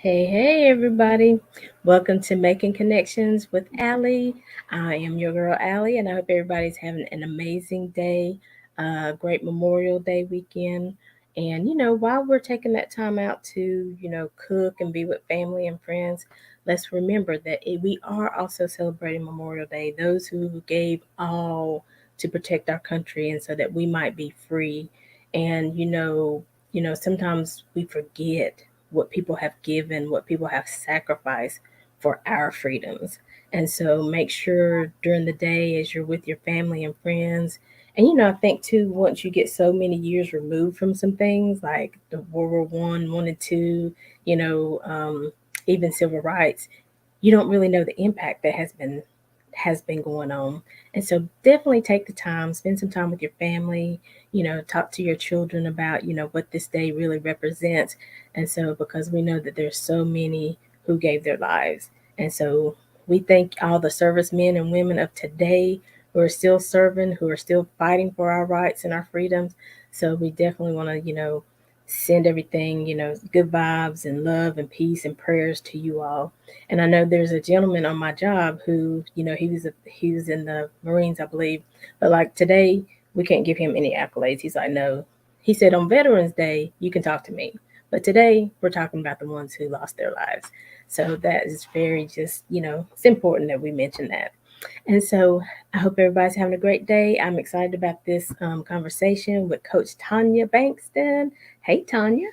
Hey, everybody. Welcome to Making Connections with Aly. I am your girl, Aly, and I hope everybody's having an amazing day, great Memorial Day weekend. And, while we're taking that time out to, cook and be with family and friends, let's remember that we are also celebrating Memorial Day, those who gave all to protect our country and so that we might be free. And, sometimes we forget what people have given, what people have sacrificed for our freedoms. And so make sure during the day as you're with your family and friends. And I think too, once you get so many years removed from some things like the World War I, One and Two, you know, um, even civil rights, you don't really know the impact that has been going on. And so definitely take the time, spend some time with your family, talk to your children about, what this day really represents. And so because we know that there's so many who gave their lives. And so we thank all the servicemen and women of today who are still serving, who are still fighting for our rights and our freedoms. So we definitely want to, send everything, good vibes and love and peace and prayers to you all. And I know there's a gentleman on my job who, he was in the Marines, I believe, but like today we can't give him any accolades. He's like, no. He said on Veterans Day you can talk to me, but today we're talking about the ones who lost their lives. So that is very just it's important that we mention that. And so I hope everybody's having a great day. I'm excited about this conversation with Coach Tanya Bankston. Hey, Tanya.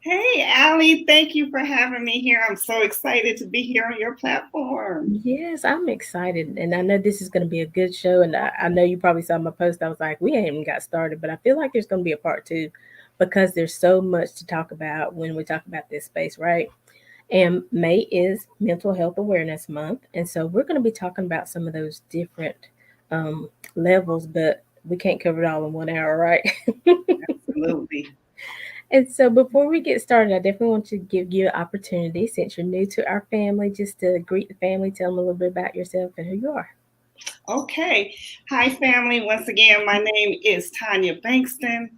Hey, Aly, thank you for having me here. I'm so excited to be here on your platform. Yes, I'm excited. And I know this is going to be a good show. And I know you probably saw my post. I was like, we ain't even got started, but I feel like there's going to be a part two because there's so much to talk about when we talk about this space, right? And May is Mental Health Awareness Month. And so we're going to be talking about some of those different um, levels, but we can't cover it all in 1 hour, right? Absolutely. And so before we get started, I definitely want to give you an opportunity, since you're new to our family, just to greet the family, tell them a little bit about yourself and who you are. Okay. Hi, family. Once again, my name is Tanya Bankston.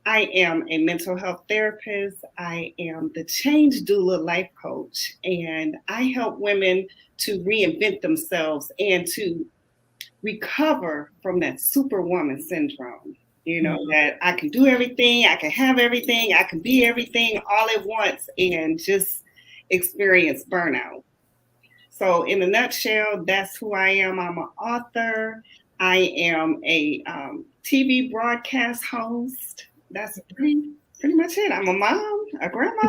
I am a mental health therapist. I am the change doula life coach, and I help women to reinvent themselves and to recover from that superwoman syndrome. That I can do everything, I can have everything, I can be everything all at once and just experience burnout. So, in a nutshell, that's who I am. I'm an author, I am a TV broadcast host. That's pretty much it. I'm a mom, a grandma.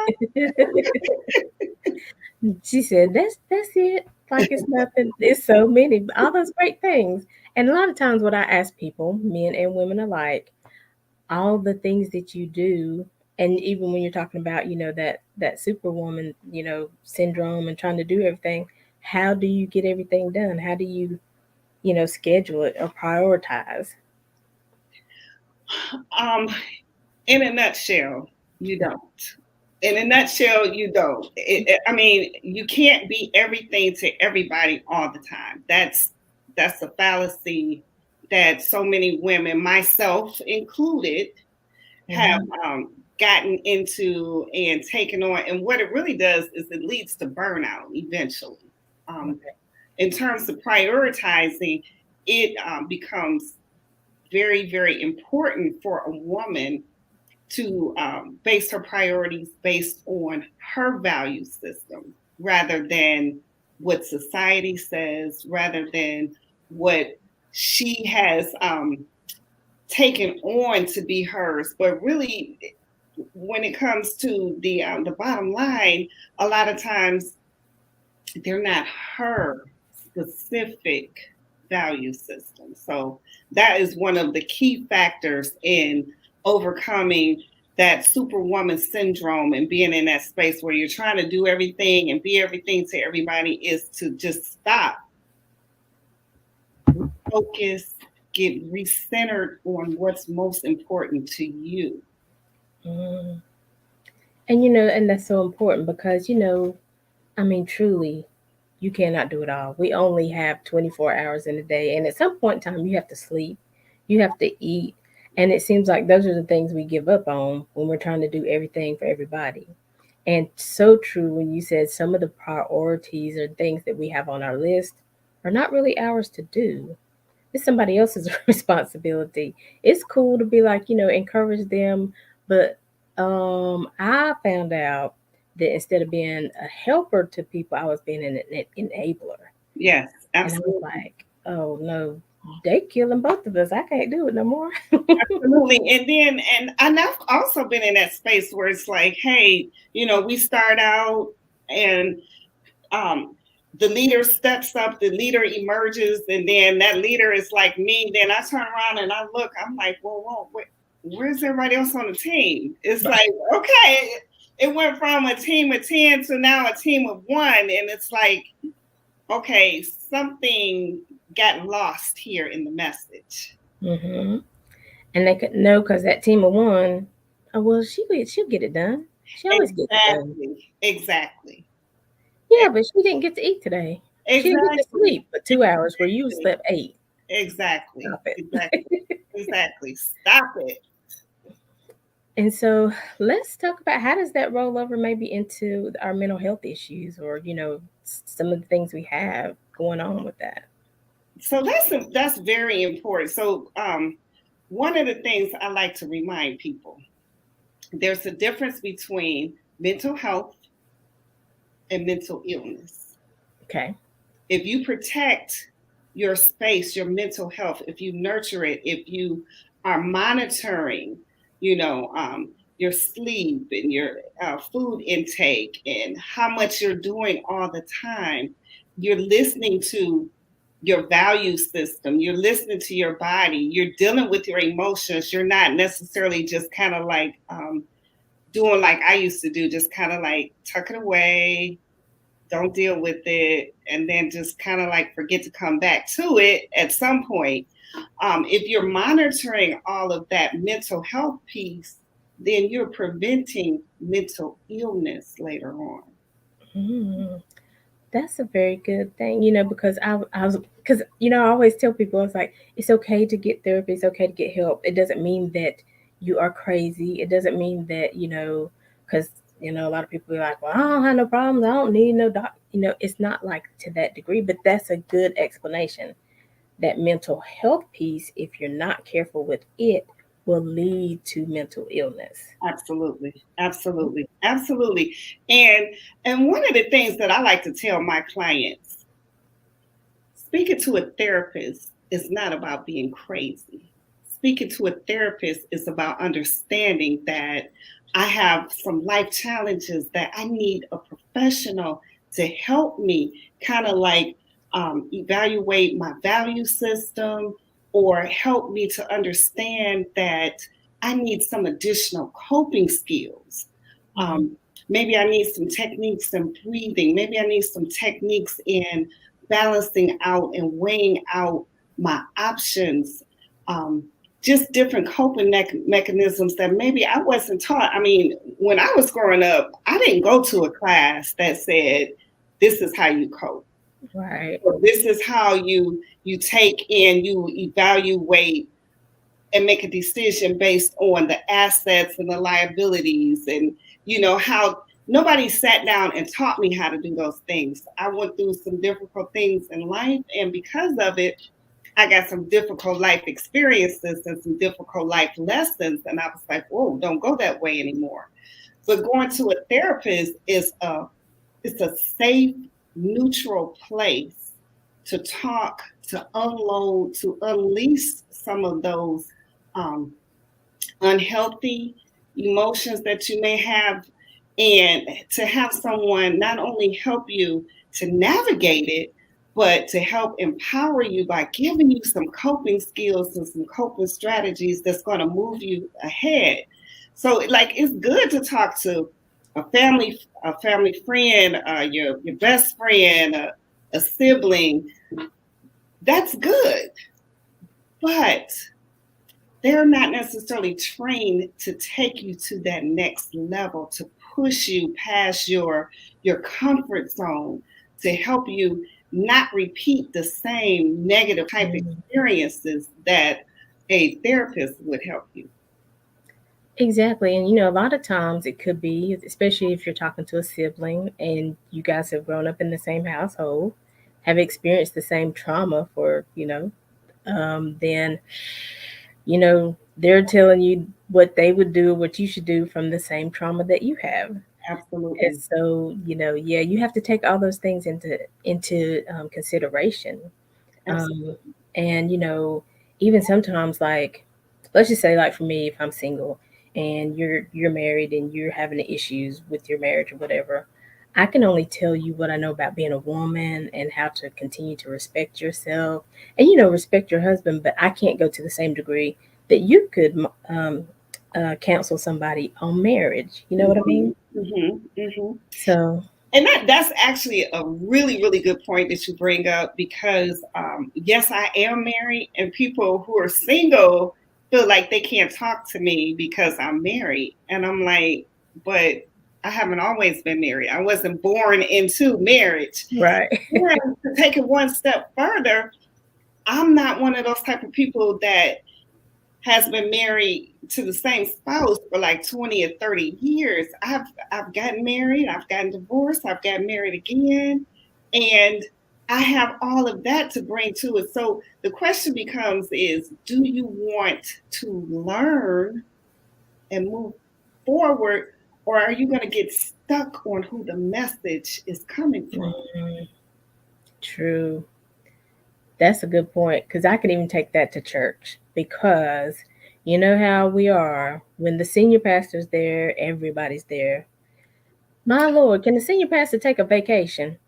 She said, "That's it. Like it's nothing. It's so many, all those great things." And a lot of times, what I ask people, men and women alike, all the things that you do, and even when you're talking about, that superwoman, syndrome and trying to do everything, how do you get everything done? How do you, schedule it or prioritize? Um, in a nutshell, you don't. In a nutshell, you don't. I mean, you can't be everything to everybody all the time. That's a fallacy that so many women, myself included, have Mhm. gotten into and taken on. And what it really does is it leads to burnout eventually. Um, in terms of prioritizing, it becomes very, very important for a woman to base her priorities based on her value system rather than what society says, rather than what she has taken on to be hers. But really, when it comes to the bottom line, a lot of times they're not her specific value system. So that is one of the key factors in overcoming that superwoman syndrome and being in that space where you're trying to do everything and be everything to everybody is to just stop, focus, get recentered on what's most important to you. Mm. And and that's so important because I mean, truly, you cannot do it all. We only have 24 hours in a day, and at some point in time, you have to sleep, you have to eat, and it seems like those are the things we give up on when we're trying to do everything for everybody. And so true when you said some of the priorities or things that we have on our list are not really ours to do. It's somebody else's responsibility. It's cool to be like, encourage them, but I found out that instead of being a helper to people, I was being an enabler. Yes, And I was absolutely. like, oh no, they killing both of us. I can't do it no more. Absolutely. And I've also been in that space where it's like, hey, we start out and um the leader steps up, the leader emerges, and then that leader is like me. Then I turn around and I look, I'm like, whoa, where's everybody else on the team? It's like, okay, it went from a team of 10 to now a team of one. And it's like, okay, something got lost here in the message. Hmm. And they could know because that team of one, oh well, she'll get it done. She always gets it done. Exactly. Yeah, but she didn't get to eat today. She didn't get to Exactly. sleep for 2 hours where you slept eight. Exactly. Stop it. Exactly. Exactly. Stop it. And so let's talk about how does that roll over maybe into our mental health issues or, some of the things we have going on with that. So that's very important. So one of the things I like to remind people, there's a difference between mental health and mental illness. Okay. If you protect your space, your mental health, if you nurture it, if you are monitoring, you know, um, your sleep and your food intake and how much you're doing all the time, you're listening to your value system, you're listening to your body, you're dealing with your emotions. You're not necessarily just kind of like doing like I used to do, just kind of like tuck it away, don't deal with it, and then just kind of like forget to come back to it at some point. If you're monitoring all of that mental health piece, then you're preventing mental illness later on. Mm, that's a very good thing, because I was, because, I always tell people, it's like, it's okay to get therapy, it's okay to get help. It doesn't mean that you are crazy. It doesn't mean that, because, a lot of people are like, well, I don't have no problems. I don't need no doc. It's not like to that degree, but that's a good explanation. That mental health piece, if you're not careful with it, will lead to mental illness. Absolutely, absolutely, absolutely. And one of the things that I like to tell my clients, speaking to a therapist is not about being crazy. Speaking to a therapist is about understanding that I have some life challenges that I need a professional to help me kind of like evaluate my value system or help me to understand that I need some additional coping skills. Mm-hmm. Maybe I need some techniques in breathing. Maybe I need some techniques in balancing out and weighing out my options. Um, just different coping mechanisms that maybe I wasn't taught. I mean, when I was growing up, I didn't go to a class that said, this is how you cope. Right. Or this is how you take in, you evaluate and make a decision based on the assets and the liabilities and how nobody sat down and taught me how to do those things. I went through some difficult things in life, and because of it I got some difficult life experiences and some difficult life lessons, and I was like, whoa, don't go that way anymore. But going to a therapist is it's a safe, neutral place to talk, to unload, to unleash some of those um, unhealthy emotions that you may have, and to have someone not only help you to navigate it, but to help empower you by giving you some coping skills and some coping strategies that's going to move you ahead. So, like, it's good to talk to a family friend, your best friend, a sibling. That's good, but they're not necessarily trained to take you to that next level, to push you past your comfort zone, to help you not repeat the same negative type Mm. experiences that a therapist would help you. Exactly. And a lot of times it could be, especially if you're talking to a sibling and you guys have grown up in the same household, have experienced the same trauma for, then, they're telling you what they would do, what you should do from the same trauma that you have. And Absolutely. so, yeah, you have to take all those things into consideration. Um, Absolutely. and even sometimes, like, let's just say, like for me, if I'm single and you're married and you're having issues with your marriage or whatever, I can only tell you what I know about being a woman and how to continue to respect yourself and respect your husband. But I can't go to the same degree that you could counsel somebody on marriage. You know what I mean? Mhm, mhm, mhm. So And that's actually a really, really good point that you bring up because, yes, I am married, and people who are single feel like they can't talk to me because I'm married. And I'm like, but I haven't always been married. I wasn't born into marriage. right, And to take it one step further, I'm not one of those type of people that has been married to the same spouse for like 20 or 30 years. I've gotten married, I've gotten divorced, I've gotten married again, and I have all of that to bring to it. So the question becomes is do you want to learn and move forward, or are you going to get stuck on who the message is coming from? mm, true. That's a good point because I could even take that to church because you know how we are when the senior pastor's there, everybody's there. My Lord, can the senior pastor take a vacation?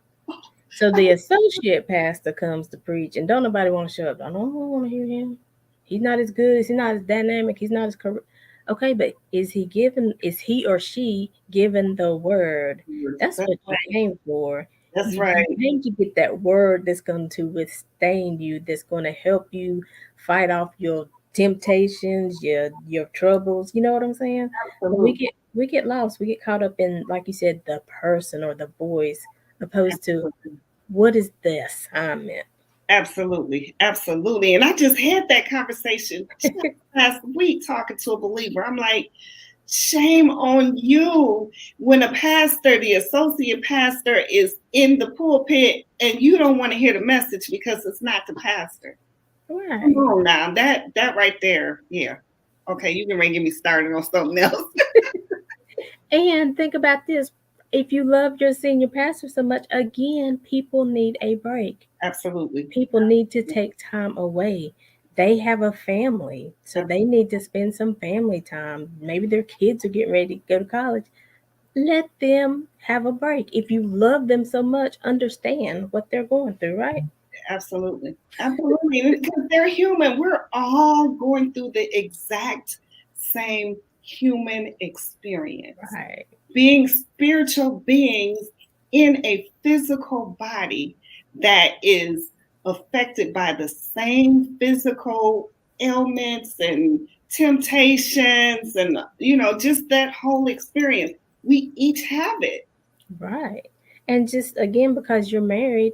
So the associate pastor comes to preach, and don't nobody want to show up. I don't want to hear him. He's not as good. He's not as dynamic. He's not as correct. Okay, but is he given? Is he or she given the word? That's That's what you right. came for. That's You right. came to get that word that's going to withstand you. That's going to help you fight off your temptations, your troubles. You know what I'm saying? But we Absolutely. get lost. We get caught up in, like you said, the person or the voice, opposed to Absolutely. what is the assignment? Absolutely, absolutely. And I just had that conversation just last week talking to a believer. I'm like, shame on you when a pastor, the associate pastor, is in the pulpit and you don't want to hear the message because it's not the pastor. Come Right. on now, that right there, yeah. Okay, you can get me started on something else. And think about this. If you love your senior pastor so much, again, people need a break. Absolutely, People need to take time away. They have a family, so they need to spend some family time. Maybe their kids are getting ready to go to college. Let them have a break. If you love them so much, understand what they're going through, right? absolutely, absolutely. Because they're human. We're all going through the exact same human experience. Right. Being spiritual beings in a physical body that is affected by the same physical ailments and temptations and just that whole experience. We each have it. Right. And just again, because you're married,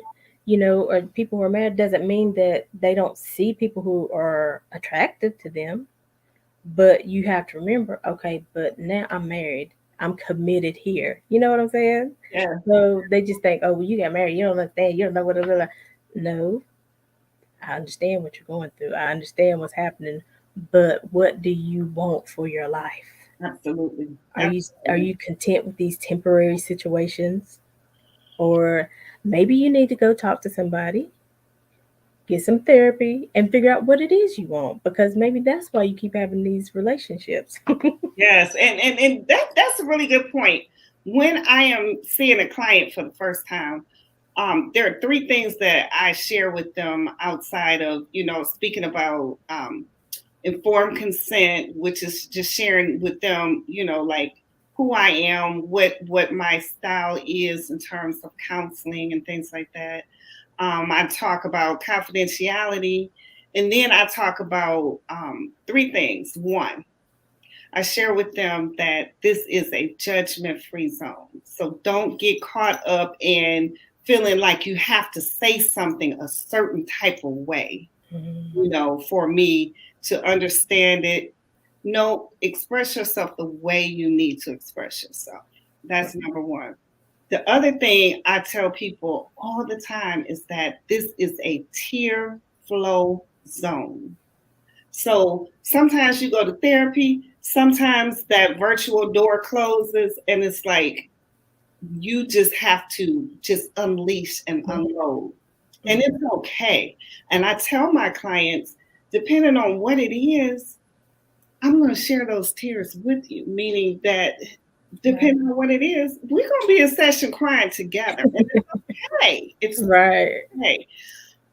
or people who are married doesn't mean that they don't see people who are attractive to them. But you have to remember, okay, but now I'm married. I'm committed here. You know what I'm saying? Yeah, So they just think, oh, well, you got married. You don't understand. You don't know what it is. No, I understand what you're going through. I understand what's happening. But what do you want for your life? absolutely. Are Absolutely. you content with these temporary situations? Or maybe you need to go talk to somebody, get some therapy, and figure out what it is you want because maybe that's why you keep having these relationships. Yes, and that's a really good point. When I am seeing a client for the first time, there are three things that I share with them outside of speaking about informed consent, which is just sharing with them, like who I am, what my style is in terms of counseling and things like that. I talk about confidentiality, and then I talk about three things. One, I share with them that this is a judgment free zone. So don't get caught up in feeling like you have to say something a certain type of way, Mm, for me to understand it, No, express yourself the way you need to express yourself. That's number one. The other thing I tell people all the time is that this is a tear flow zone. So sometimes you go to therapy, sometimes that virtual door closes, and it's like you just have to just unleash and unload. And Mhm. it's okay. And I tell my clients, depending on what it is, I'm going to share those tears with you, meaning that Right. depending on what it is, we're going to be in session crying together. And it's okay. It's Right. okay.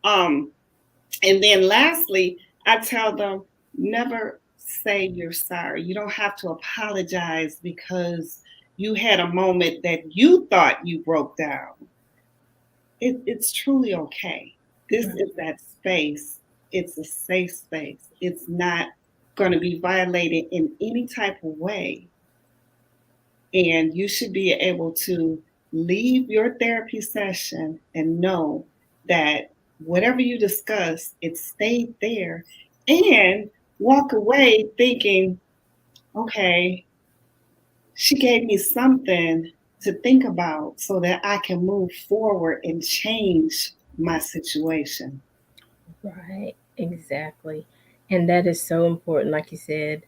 Um, and then lastly, I tell them never say you're sorry. You don't have to apologize because you had a moment that you thought you broke down. It's truly okay. This Right. is that space. It's a safe space. It's not going to be violated in any type of way. And you should be able to leave your therapy session and know that whatever you discuss, it stayed there, and walk away thinking, okay, she gave me something to think about so that I can move forward and change my situation. Right. Exactly. And that is so important. Like you said,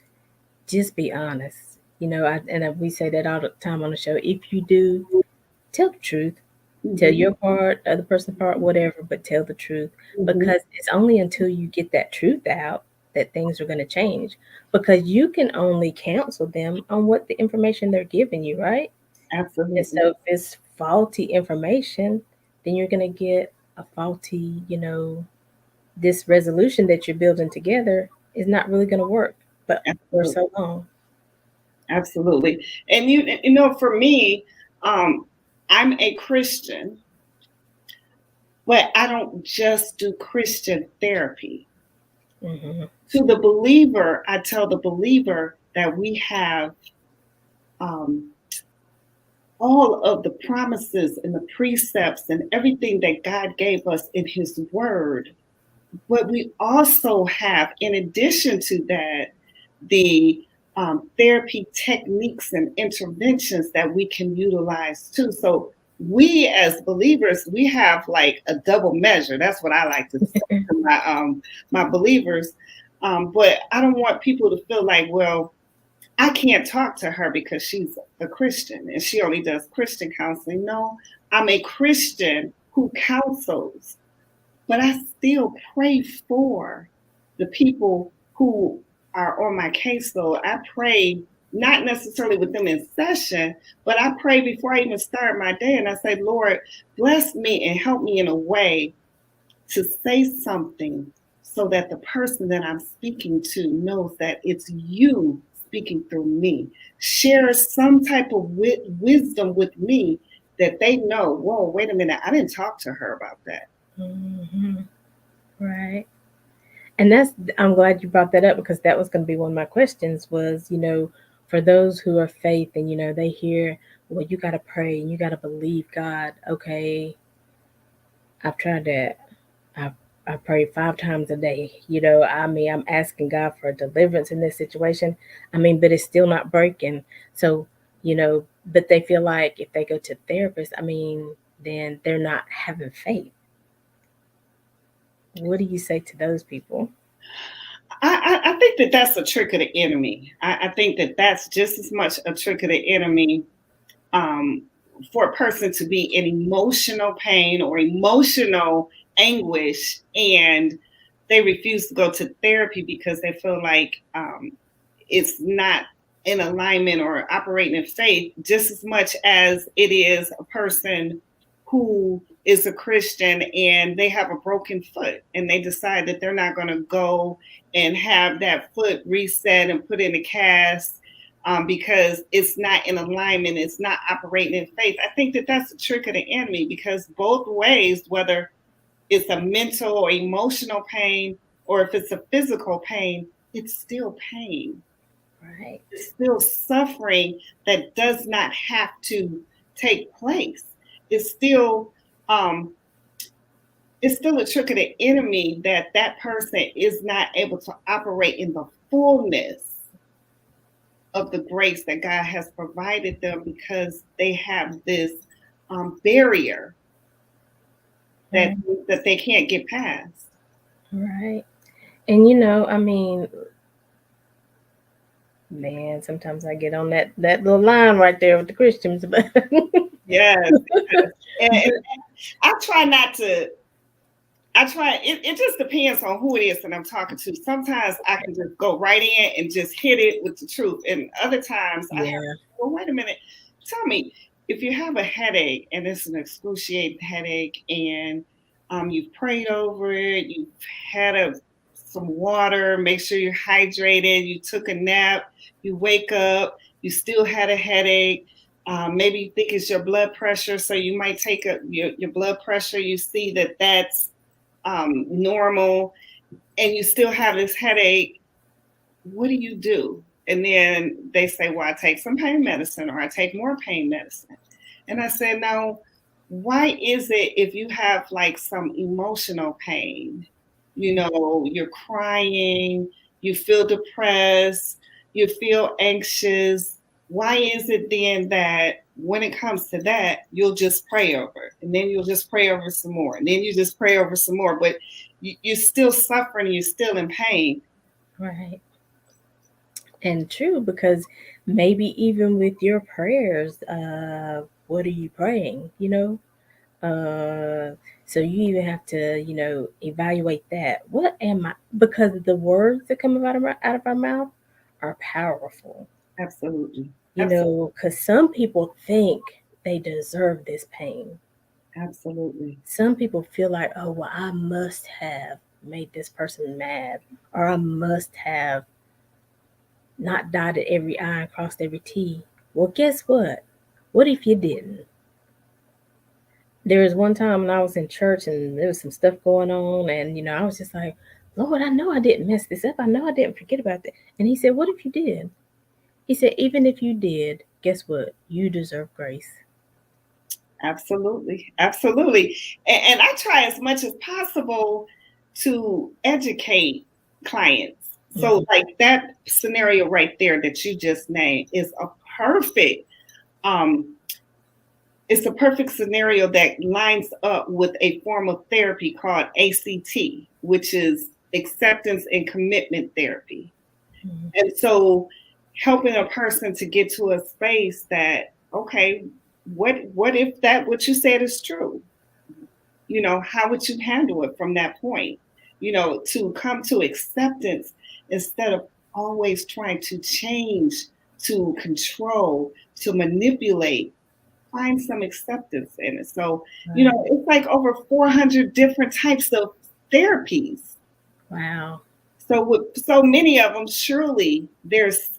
just be honest. We say that all the time on the show. If you do, tell the truth. Tell Mm-hmm. your part, other person's part, whatever, but tell the truth. Mm-hmm. Because it's only until you get that truth out that things are going to change. Because you can only counsel them on what the information they're giving you, right? And Absolutely. so if it's faulty information, then you're going to get a faulty, this resolution that you're building together is not really going to work, but for Absolutely. so long. Absolutely. And for me, um, I'm a Christian, but I don't just do Christian therapy. Hmm. To the believer, I tell the believer that we have um, all of the promises and the precepts and everything that God gave us in His Word. But we also have, in addition to that, the therapy techniques and interventions that we can utilize too. So we as believers, we have like a double measure. That's what I like to say to my believers. But I don't want people to feel like, well, I can't talk to her because she's a Christian and she only does Christian counseling. No, I'm a Christian who counsels, but I still pray for the people who are on my caseload. I pray not necessarily with them in session, but I pray before I even start my day and I say, Lord, bless me and help me in a way to say something so that the person that I'm speaking to knows that it's you speaking through me. Share some type of wisdom with me that they know, whoa, wait a minute, I didn't talk to her about that. Hmm. Right. And I'm glad you brought that up because that was going to be one of my questions was, for those who are faith and, they hear, well, you got to pray and you got to believe God. Okay, I've tried that. I I pray 5 times a day. I'm asking God for deliverance in this situation. But it's still not breaking. So, but they feel like if they go to therapist, then they're not having faith. What do you say to those people? I think that that's a trick of the enemy. I think that that's just as much a trick of the enemy um, for a person to be in emotional pain or emotional anguish and they refuse to go to therapy because they feel like it's not in alignment or operating in faith just as much as it is a person who is a Christian and they have a broken foot and they decide that they're not going to go and have that foot reset and put in a cast because it's not in alignment, it's not operating in faith. I think that that's a trick of the enemy because both ways, whether it's a mental or emotional pain or if it's a physical pain, it's still pain. Right. It's still suffering that does not have to take place. It's still um, it's still a trick of the enemy that that person is not able to operate in the fullness. of the grace that God has provided them because they have this barrier that Mm, that they can't get past. right. And you know, I mean, man, sometimes I get on that little line right there with the Christians, but Yes, yes. And but I try not to. I try. It just depends on who it is that I'm talking to. Sometimes I can just go right in and just hit it with the truth, and other times I have. yeah, Well, wait a minute. Tell me, if you have a headache and it's an excruciating headache, and you've prayed over it, you've had some water, make sure you're hydrated, you took a nap, you wake up, you still had a headache. Maybe you think it's your blood pressure, so you might take your blood pressure. You see that that's normal, and you still have this headache. What do you do? And then they say, well, I take some pain medicine or I take more pain medicine. And I said, no, why is it if you have like some emotional pain, you're crying, you feel depressed, you feel anxious, why is it then that when it comes to that, you'll just pray over it, and then you'll just pray over some more, and then you just pray over some more, but you're still suffering, you're still in pain. right. And true, because maybe even with your prayers, what are you praying? Uh, so you even have to, evaluate that. What am I? Because the words that come out of our mouth are powerful. Absolutely. Absolutely. Because some people think they deserve this pain. Absolutely. Some people feel like, oh, well, I must have made this person mad, or I must have not dotted every I and crossed every T. Well, guess what? What if you didn't? There was one time when I was in church and there was some stuff going on, and I was just like, Lord, I know I didn't mess this up. I know I didn't forget about that. And He said, what if you did? He said, even if you did, guess what? You deserve grace. Absolutely. Absolutely. And I try as much as possible to educate clients. So, Hmm. like that scenario right there that you just named is a perfect um, it's a perfect scenario that lines up with a form of therapy called ACT, which is acceptance and commitment therapy. Hmm. And so helping a person to get to a space that, okay, what if that what you said is true? How would you handle it from that point? To come to acceptance instead of always trying to change, to control, to manipulate, find some acceptance in it. So, Right. it's like over 400 different types of therapies. Wow. So with so many of them, surely there's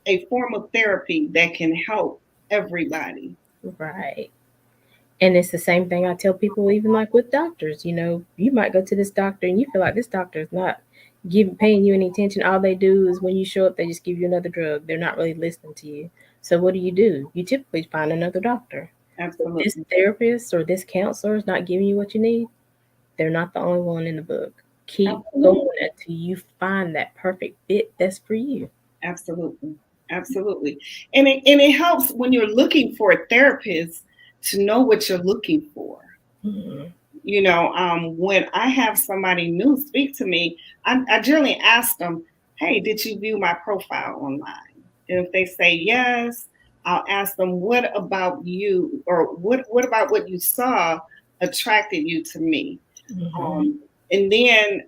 a form of therapy that can help everybody. Right. And it's the same thing I tell people, even like with doctors. You might go to this doctor and you feel like this doctor is not paying you any attention. All they do is when you show up, they just give you another drug. They're not really listening to you. So what do? You typically find another doctor. If this Absolutely. therapist or this counselor is not giving you what you need, they're not the only one in the book. Keep going Absolutely. until you find that perfect fit that's for you. Absolutely. Absolutely. And it helps when you're looking for a therapist to know what you're looking for. Mhm. When I have somebody new speak to me, I generally ask them, hey, did you view my profile online? And if they say yes, I'll ask them, what about you, or what about what you saw attracted you to me? Mhm. And then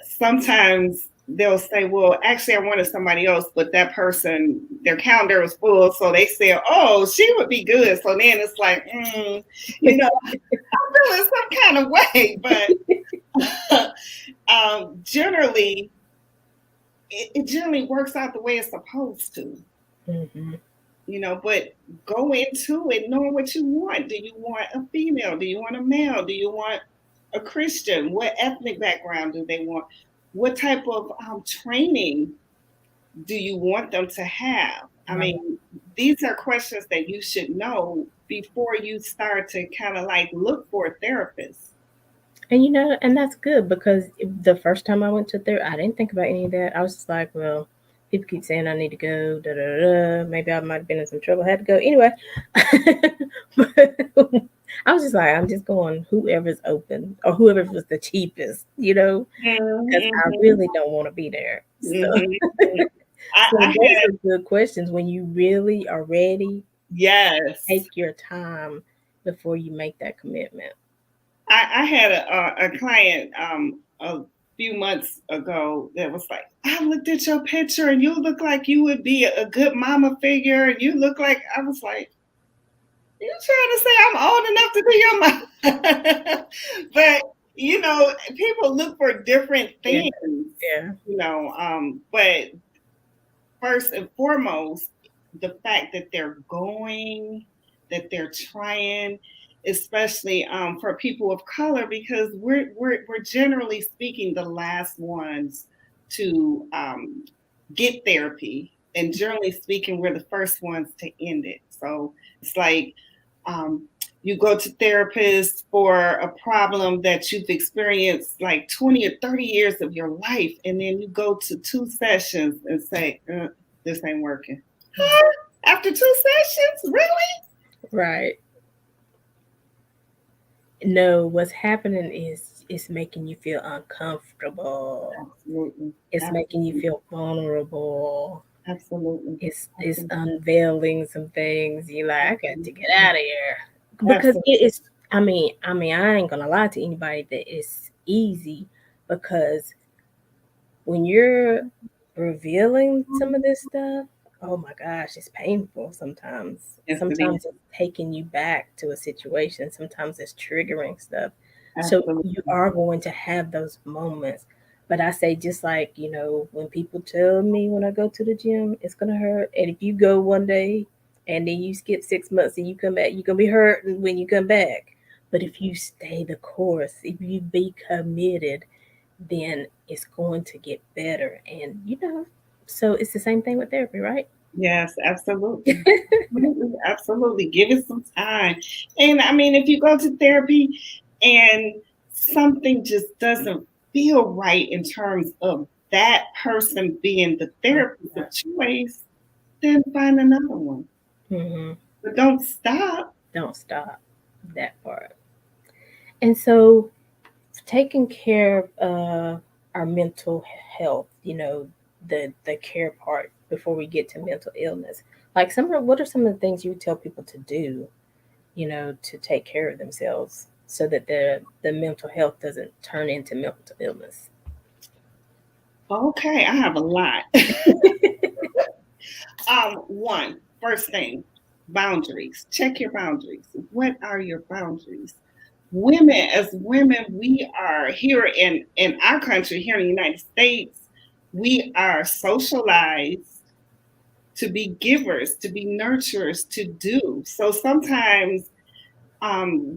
sometimes they'll say, well, actually, I wanted somebody else, but that person, their calendar was full. So they said, oh, she would be good. So then it's like, you know, I'm feeling some kind of way. But generally, it generally works out the way it's supposed to. Mhm. But go into it knowing what you want. Do you want a female? Do you want a male? Do you want a Christian? What ethnic background do they want? What type of training do you want them to have? I Right. mean, these are questions that you should know before you start to kind of like look for a therapist. And that's good because the first time I went to therapy, I didn't think about any of that. I was just like, well, People keep saying I need to go. Da da da. Maybe I might have been in some trouble. I had to go anyway. But I was just like, I'm just going. Whoever's open or whoever was the cheapest, because I Mm-hmm. really don't want to be there. So, Mm-hmm. so I those had are good questions. When you really are ready, yes. take your time before you make that commitment. I had a client a few months ago that was like, I looked at your picture and you look like you would be a good mama figure, and you look like I was like, you trying to say I'm old enough to be your mom? But people look for different Yeah, things, yeah. but first and foremost, the fact that they're going, that they're trying, especially for people of color, because we're generally speaking the last ones to get therapy, and generally speaking, we're the first ones to end it. So it's like um, you go to therapists for a problem that you've experienced like 20 or 30 years of your life, and then you go to 2 sessions and say, this ain't working. Huh? After 2 sessions? Really? Right. No, what's happening is it's making you feel uncomfortable. Absolutely. It's making you Absolutely. feel vulnerable. Absolutely. It's Absolutely. unveiling some things. You like, I got to get out of here because it Absolutely. is. I ain't gonna lie to anybody that it's easy because when you're revealing some of this stuff, oh my gosh, it's painful sometimes. Yes, it is. Sometimes it's taking you back to a situation. Sometimes it's triggering stuff. So you Absolutely. are going to have those moments. But I say, just like, when people tell me when I go to the gym, it's going to hurt. And if you go one day and then you skip 6 months and you come back, you're going to be hurt when you come back. But if you stay the course, if you be committed, then it's going to get better. And so it's the same thing with therapy, right? Yes, absolutely. Absolutely. Absolutely. Give it some time. And I mean, if you go to therapy and something just doesn't feel right in terms of that person being the therapist of choice, then find another one. Hmm. But don't stop. Don't stop that part. And so taking care of our mental health, the care part before we get to mental illness. Like what are some of the things you would tell people to do, to take care of themselves so that the mental health doesn't turn into mental illness? Okay, I have a lot. One, first thing, boundaries. Check your boundaries. What are your boundaries? Women, as women, we are here in our country, here in the United States, we are socialized to be givers, to be nurturers, to do. So sometimes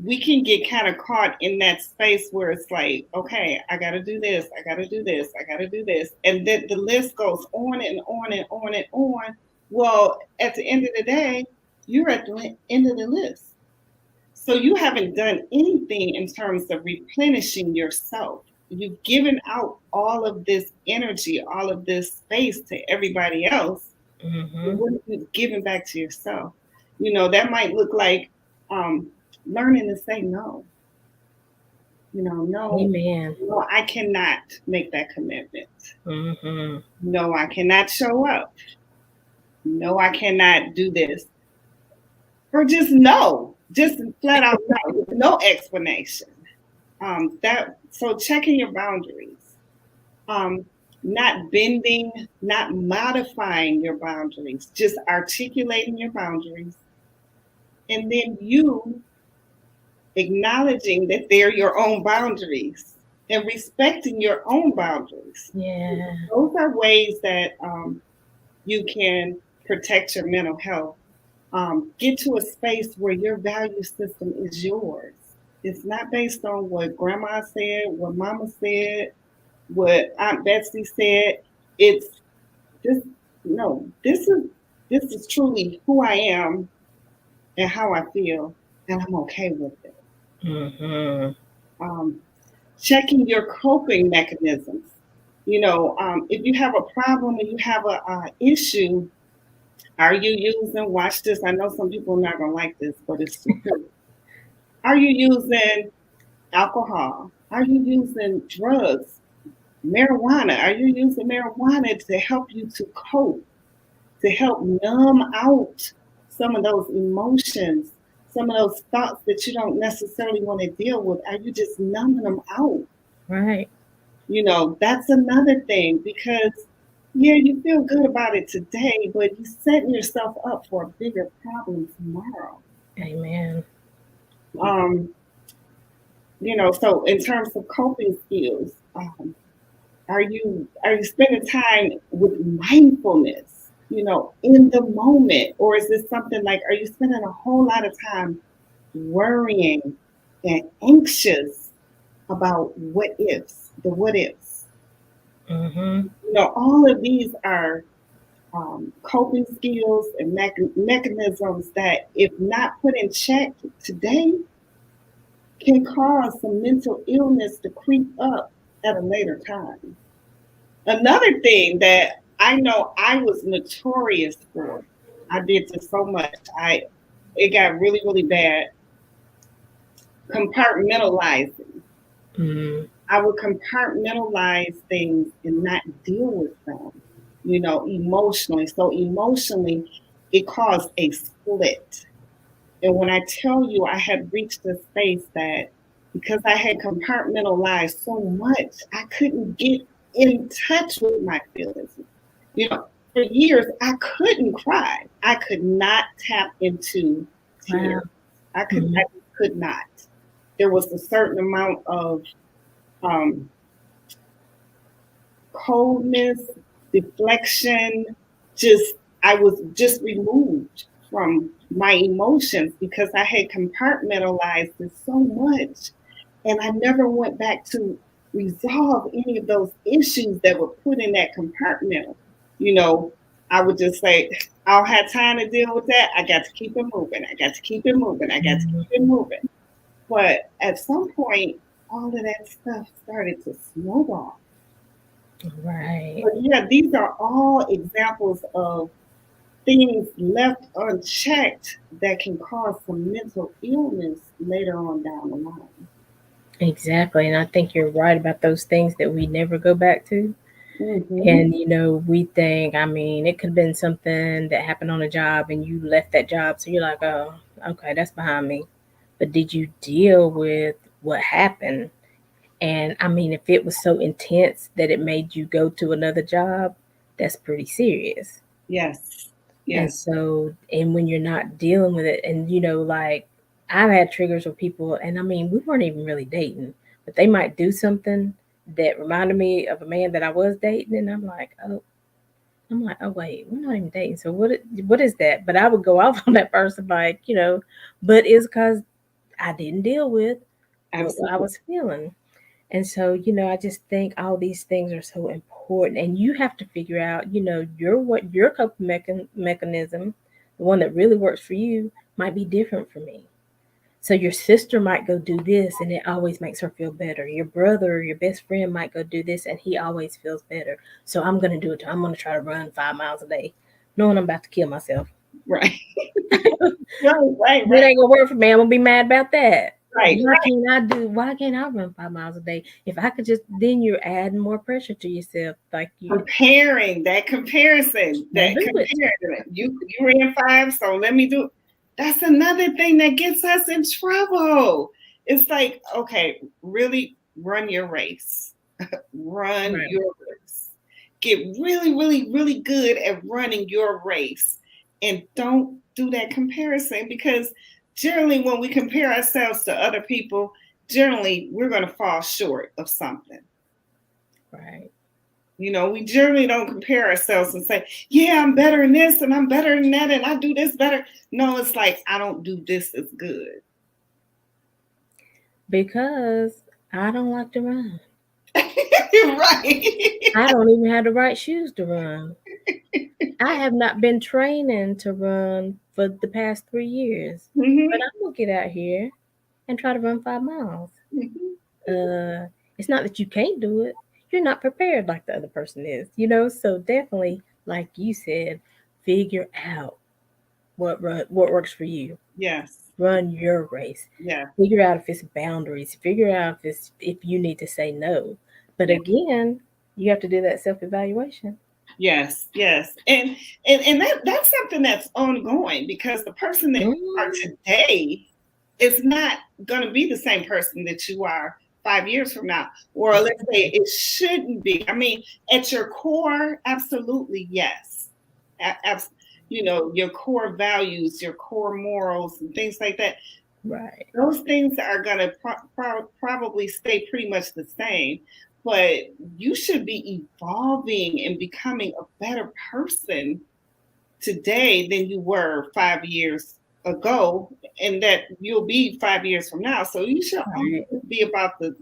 we can get kind of caught in that space where it's like, okay, I got to do this, I got to do this, I got to do this. And then the list goes on and on and on and on. Well, at the end of the day, you're at the end of the list. So you haven't done anything in terms of replenishing yourself. You've given out all of this energy, all of this space to everybody else. Hmm. What are you giving back to yourself? That might look like um, learning to say no. No, Amen. no, I cannot make that commitment. Hmm. No, I cannot show up. No, I cannot do this. Or just no, just flat out no, no explanation. That so checking your boundaries, um, not bending, not modifying your boundaries, just articulating your boundaries, and then you acknowledging that they're your own boundaries and respecting your own boundaries. Yeah. Those are ways that you can protect your mental health. Get to a space where your value system is yours. It's not based on what grandma said, what mama said, what Aunt Betsy said. It's this no, this is truly who I am and how I feel, and I'm okay with it. Hmm. Um, checking your coping mechanisms. If you have a problem and you have a issue, are you using, watch this, I know some people are not going to like this, but it's the truth. Are you using alcohol? Are you using drugs, marijuana? Are you using marijuana to help you to cope, to help numb out some of those emotions, some of those thoughts that you don't necessarily want to deal with? Are you just numbing them out? Right. That's another thing because, yeah, you feel good about it today, but you're setting yourself up for a bigger problem tomorrow. Amen. Um, so in terms of coping skills, are you spending time with mindfulness, in the moment, or is this something like are you spending a whole lot of time worrying and anxious about the what ifs? Mm-hmm. All of these are coping skills and mechanisms that, if not put in check today, can cause some mental illness to creep up at a later time. Another thing that I know I was notorious for, I did this so much. It got really, really bad. Compartmentalizing. Mm-hmm. I would compartmentalize things and not deal with them, emotionally. So emotionally, it caused a split. And when I tell you I had reached a space that because I had compartmentalized so much, I couldn't get in touch with my feelings. You know, for years I couldn't cry. I could not tap into Wow. tears. Mm-hmm. I just could not. There was a certain amount of um, coldness, deflection, just I was just removed from my emotions because I had compartmentalized it so much. And I never went back to resolve any of those issues that were put in that compartment. You know, I would just say, I don't have time to deal with that. I got to keep it moving. I got to keep it moving. I got to keep it moving. But at some point, all of that stuff started to snowball. Right. But yeah, these are all examples of things left unchecked that can cause some mental illness later on down the line. Exactly. And I think you're right about those things that we never go back to. Mm-hmm. And, we think, I mean, it could have been something that happened on a job and you left that job. So you're like, oh, okay, that's behind me. But did you deal with what happened? And I mean, if it was so intense that it made you go to another job, that's pretty serious. Yes. And Yes. so, and when you're not dealing with it, and like I've had triggers with people, and I mean, we weren't even really dating, but they might do something that reminded me of a man that I was dating, and I'm like, oh wait, we're not even dating. So what is that? But I would go off on that person, like, but it's because I didn't deal with what I Absolutely. was feeling. And so, I just think all these things are so important. And you have to figure out, your coping mechanism, the one that really works for you, might be different for me. So your sister might go do this and it always makes her feel better. Your brother or your best friend might go do this and he always feels better. So I'm going to do it too. I'm going to try to run 5 miles a day, knowing I'm about to kill myself. Right. Right. Right. That Right. ain't gonna work for me. I'm gonna be mad about that. Right. Why can't I run 5 miles a day? If I could just then you're adding more pressure to yourself. Like you Comparing that comparison, don't do it. you ran five, so let me do. That's another thing that gets us in trouble. It's like, okay, really run your race. Run Right. your race. Get really, really, really good at running your race. And don't do that comparison because generally when we compare ourselves to other people, generally we're going to fall short of something. Right. We generally don't compare ourselves and say, yeah, I'm better in this and I'm better in that and I do this better. No, it's like, I don't do this as good. Because I don't like to run. Right. I don't even have the right shoes to run. I have not been training to run for the past 3 years. But Mm-hmm. I'm gonna get out here and try to run 5 miles. Mm-hmm. Uh it's not that you can't do it. you're not prepared like the other person is, you know? So definitely, like you said, figure out what works for you. Yes. Run your race. Yeah. Figure out if it's boundaries. Figure out if you need to say no. But Yeah. again, you have to do that self-evaluation. Yes, yes. And that's something that's ongoing, because the person that you are Mm, today is not going to be the same person that you are 5 years from now. Or let's say exactly. it shouldn't be. I mean, at your core, absolutely yes. Your core values, your core morals, and things like that, Right. those things are going to probably stay pretty much the same, but you should be evolving and becoming a better person today than you were 5 years ago, and that you'll be 5 years from now. So you should Right. always be about the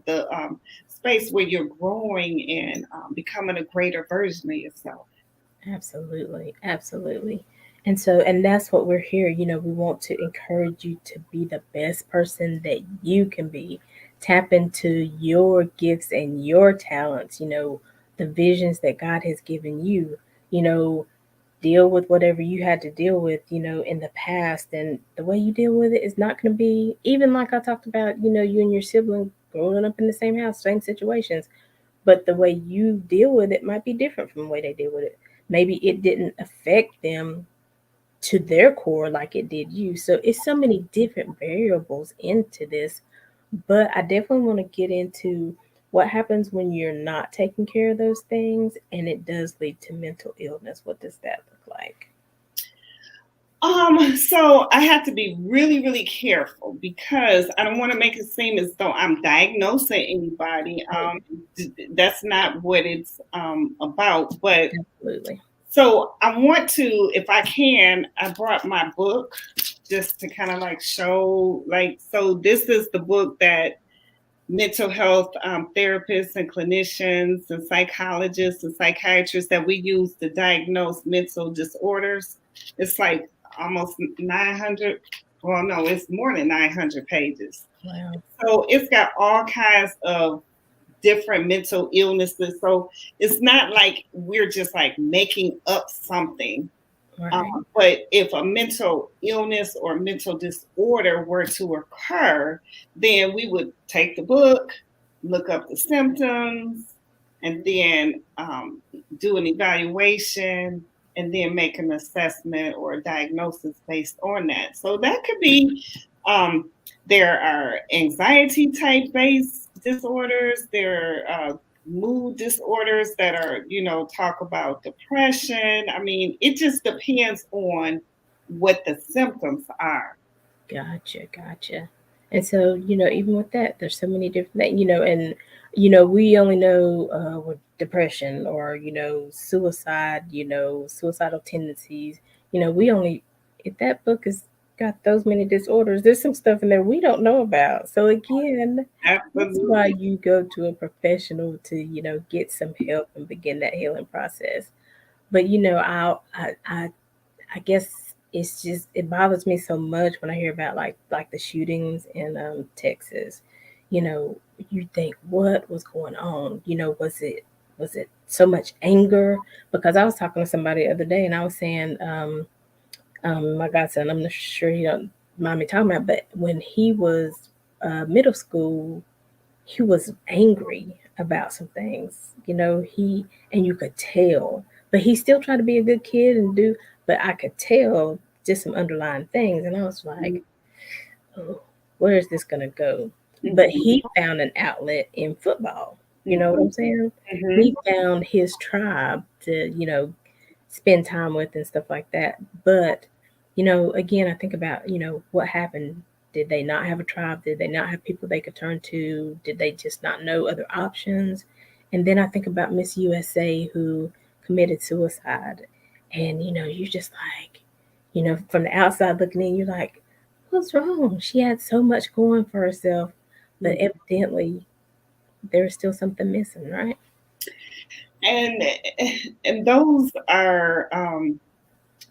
space where you're growing and becoming a greater version of yourself. Absolutely. Absolutely. And so, and that's what we're here. You know, we want to encourage you to be the best person that you can be. Tap into your gifts and your talents, you know, the visions that God has given you. You know, deal with whatever you had to deal with, you know, in the past. And the way you deal with it is not going to be, even like I talked about, you know, you and your sibling growing up in the same house, same situations. But the way you deal with it might be different from the way they deal with it. Maybe it didn't affect them to their core like it did you. So it's so many different variables into this. But I definitely want to get into what happens when you're not taking care of those things and it does lead to mental illness. What does that look like? So I have to be really, really careful, because I don't want to make it seem as though I'm diagnosing anybody. Right. That's not what it's about. But Absolutely. so I want to, if I can, I brought my book just to kind of like show, like, so this is the book that mental health therapists and clinicians and psychologists and psychiatrists that we use to diagnose mental disorders. It's like almost 900, well, no, it's more than 900 pages. Wow. So it's got all kinds of different mental illnesses. So it's not like we're just like making up something. Right. But if a mental illness or mental disorder were to occur, then we would take the book, look up the symptoms, and then do an evaluation, and then make an assessment or a diagnosis based on that. So that could be, um, there are anxiety type based disorders, there are mood disorders that are, talk about depression. I mean, it just depends on what the symptoms are. Gotcha, gotcha. And so, you know, even with that, there's so many different things, you know, and you know, we only know with depression or, you know, suicide, you know, suicidal tendencies, you know, we only if that book has got those many disorders, there's some stuff in there we don't know about. So again, that's why Absolutely. you go to a professional to, you know, get some help and begin that healing process. But you know, I guess it's just it bothers me so much when I hear about like the shootings in Texas. You know, you think what was going on? You know, was it so much anger? Because I was talking to somebody the other day and I was saying, my godson, I'm not sure he don't mind me talking about, but when he was middle school, he was angry about some things. You know, he and you could tell, but he still tried to be a good kid and do. But I could tell just some underlying things, and I was like, oh, where is this gonna go? But Mm-hmm. he found an outlet in football. You know what Mm-hmm. I'm saying? Mm-hmm. He found his tribe to, you know, spend time with and stuff like that. But, you know, again, I think about, you know, what happened. Did they not have a tribe? Did they not have people they could turn to? Did they just not know other options? And then I think about Miss USA who committed suicide. And, you know, you're just like, you know, from the outside looking in, you're like, what's wrong? She had so much going for herself, but evidently there was still something missing, right? and and those are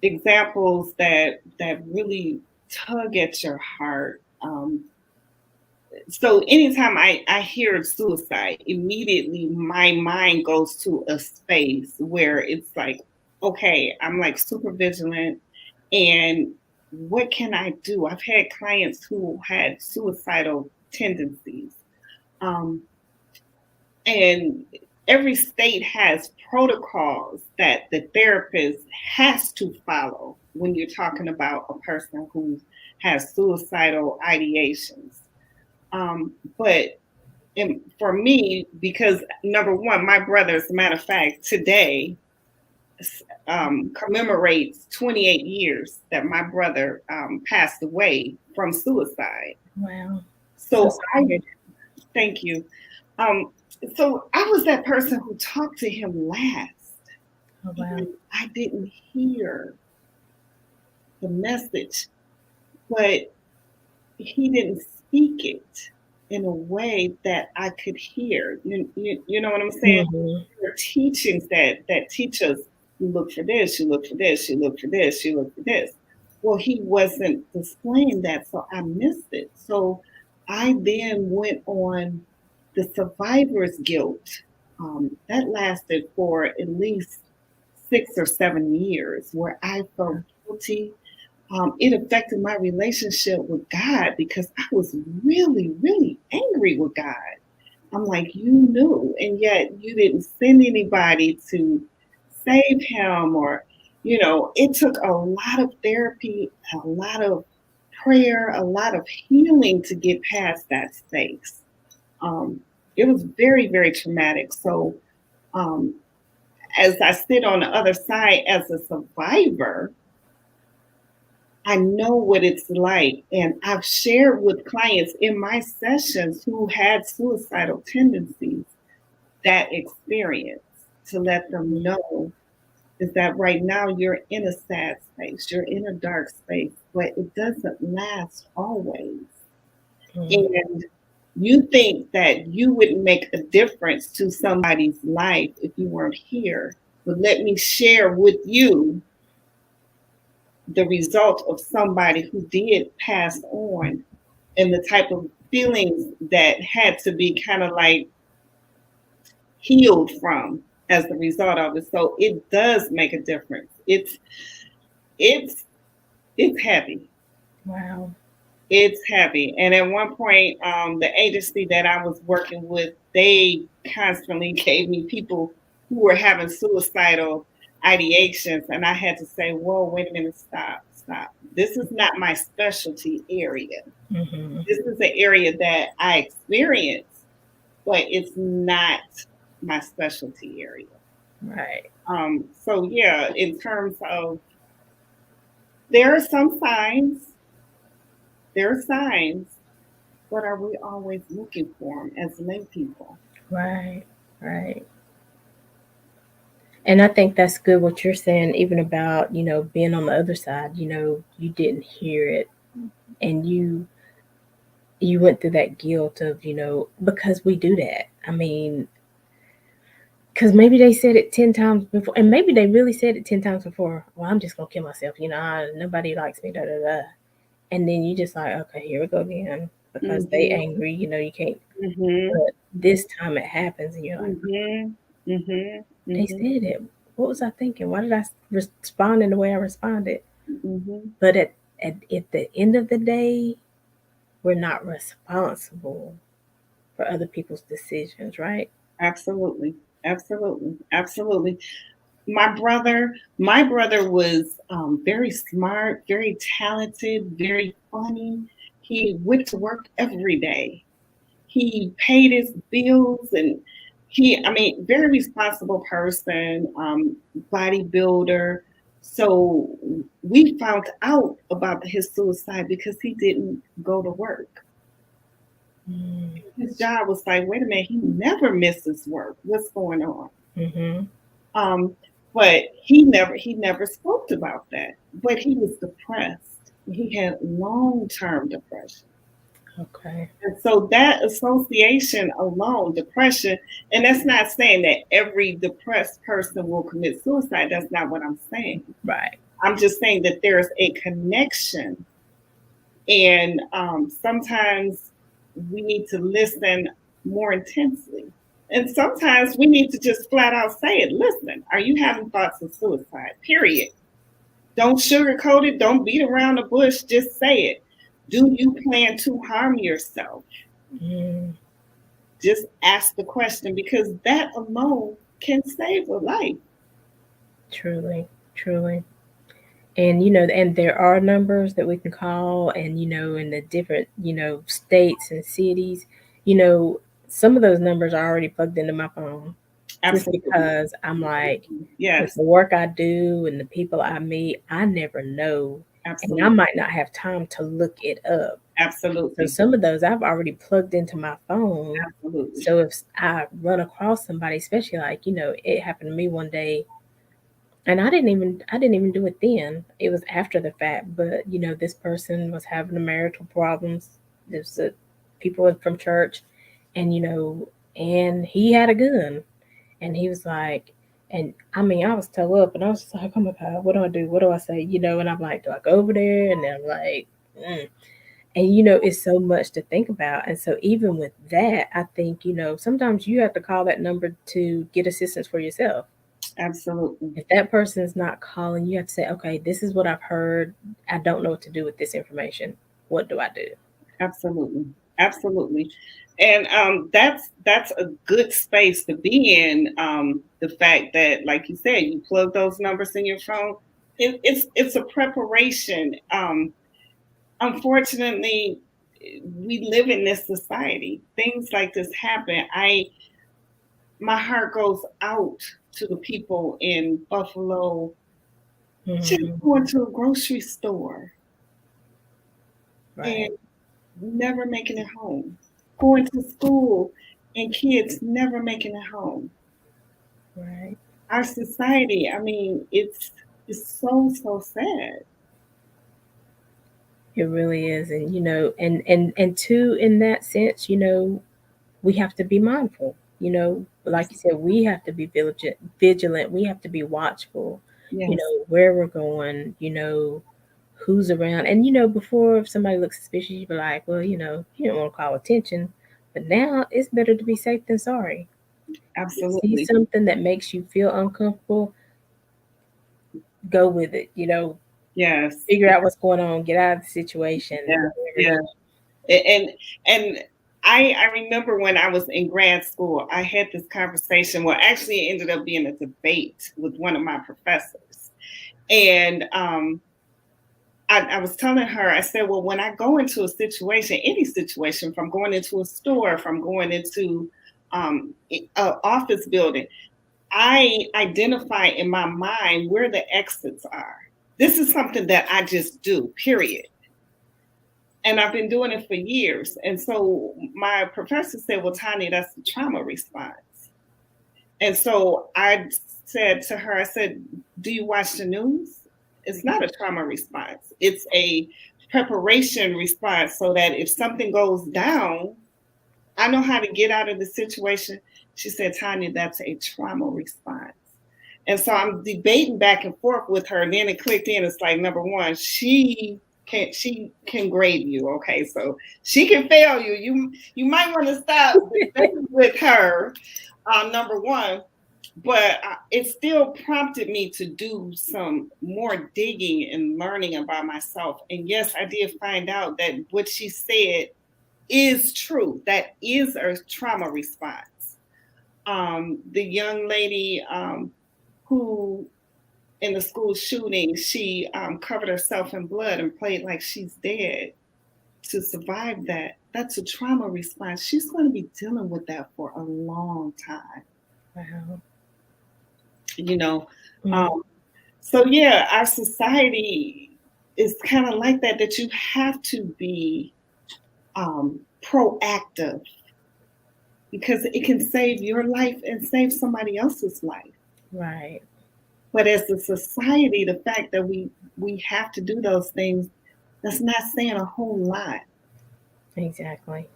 examples that really tug at your heart. So anytime I hear of suicide, immediately my mind goes to a space where it's like, okay, I'm like super vigilant, and what can I do? I've had clients who had suicidal tendencies. Um, and every state has protocols that the therapist has to follow when you're talking about a person who has suicidal ideations. But for me, because number one, my brother, as a matter of fact, today commemorates 28 years that my brother passed away from suicide. Wow. So So sorry to I hear thank you. Um, so I was that person who talked to him last, that. Oh wow. and I didn't hear the message, but he didn't speak it in a way that I could hear. You know what I'm saying? Hmm. There are teachings that teach us, you look for this, you look for this, you look for this, you look for this. Well, he wasn't displaying that, so I missed it. So I then went on the survivor's guilt. That lasted for at least 6 or 7 years, where I felt guilty. It affected my relationship with God because I was really, really angry with God. I'm like, you knew, and yet you didn't send anybody to save him, or, it took a lot of therapy, a lot of prayer, a lot of healing to get past that space. Um, it was very, very traumatic. So, um, as I sit on the other side as a survivor, I know what it's like. And I've shared with clients in my sessions who had suicidal tendencies that experience, to let them know is that right now you're in a sad space, you're in a dark space, but it doesn't last always. Mm. And you think that you wouldn't make a difference to somebody's life if you weren't here. But let me share with you the result of somebody who did pass on, and the type of feelings that had to be kind of like healed from as the result of it. So it does make a difference. It's it's heavy. Wow. It's heavy. And at one point, the agency that I was working with, they constantly gave me people who were having suicidal ideations, and I had to say, "Whoa, wait a minute, stop, stop. This is not my specialty area. Hmm. This is an area that I experience, but it's not my specialty area." Right. So yeah, in terms of, there are some signs, there are signs, but are we always looking for them as lay people? Right. Right. And I think that's good what you're saying, even about, being on the other side, you didn't hear it, and you went through that guilt of, because we do that. I mean, because maybe they said it 10 times before, and maybe they really said it 10 times before. Well, I'm just gonna kill myself, nobody likes me, da da da. And then you just like, okay, here we go again, because they Mhm. angry, you can't. Mhm. But this time it happens, and you're like, Mhm. Mhm. they Mhm. said it. What was I thinking? Why did I respond in the way I responded? Mhm. But at the end of the day, we're not responsible for other people's decisions, right? Absolutely. Absolutely. Absolutely. My brother was very smart, very talented, very funny. He went to work every day. He paid his bills, and I mean, very responsible person, bodybuilder. So we found out about his suicide because he didn't go to work. Mm. His job was like, wait a minute, he never misses work. What's going on? Mm-hmm. Um, but he never spoke about that. But he was depressed. He had long-term depression. Okay. And so that association alone, depression, and that's not saying that every depressed person will commit suicide. That's not what I'm saying. Right. I'm just saying that there's a connection. And sometimes, we need to listen more intensely. And sometimes we need to just flat out say it. Listen, are you having thoughts of suicide? Period. Don't sugarcoat it. Don't beat around the bush. Just say it. Do you plan to harm yourself? Mm, Just ask the question, because that alone can save a life. truly, truly. And and there are numbers that we can call, and in the different states and cities, you know some of those numbers are already plugged into my phone, just Absolutely. because I'm like, with Yes, the work I do and the people I meet, I never know, and I absolutely. might not have time to look it up. So Absolutely. some of those I've already plugged into my phone. Absolutely. So if I run across somebody, especially like, it happened to me one day, and I didn't even do it then. It was after the fact. But this person was having a marital problems. There's people from church, and and he had a gun, and he was like, and I mean, I was toe up, and I was just like, oh my god, what do I do? What do I say? And I'm like, do I go over there? And then I'm like, mm. And it's so much to think about. And so even with that, I think sometimes you have to call that number to get assistance for yourself. Absolutely. If that person's not calling, you have to say, okay, this is what I've heard. I don't know what to do with this information. What do I do? Absolutely. Absolutely. And that's a good space to be in. The fact that, like you said, you plug those numbers in your phone. It's a preparation. Unfortunately, we live in this society. Things like this happen. My heart goes out to the people in Buffalo just Mm-hmm. going to a grocery store and Right, never making it home. Going to school and kids never making it home. right. Our society, I mean, it's so sad. It really is. And and two, in that sense, we have to be mindful. Like you said, we have to be vigilant. We have to be watchful. Yes, Where we're going. Who's around. And before, if somebody looks suspicious, you'd be like, well, you don't want to call attention. But now it's better to be safe than sorry. You see absolutely. something that makes you feel uncomfortable, go with it. Yes, Figure out what's going on, get out of the situation, yeah, whatever. yeah. And I remember when I was in grad school, I had this conversation. Well, actually, it ended up being a debate with one of my professors, and I was telling her, I said, well, when I go into a situation, any situation, if I'm going into a store, if I'm going into an office building, I identify in my mind where the exits are. This is something that I just do, period. And I've been doing it for years. And so my professor said, well, Tanya, that's the trauma response. And so I said to her, I said, do you watch the news? It's not a trauma response. It's a preparation response so that if something goes down, I know how to get out of the situation. She said, Tanya, that's a trauma response. And so I'm debating back and forth with her. And then it clicked in. It's like, number one, she can grade you. Okay. So she can fail you. You might want to stop debating with her, number one. But it still prompted me to do some more digging and learning about myself. And yes, I did find out that what she said is true. That is a trauma response. The young lady who in the school shooting, she covered herself in blood and played like she's dead to survive that. That's a trauma response. She's going to be dealing with that for a long time, Wow. you know. Mm, Um, so yeah, our society is kind of like that. That you have to be proactive because it can save your life and save somebody else's life. right. But as a society, the fact that we have to do those things, that's not saying a whole lot. Exactly.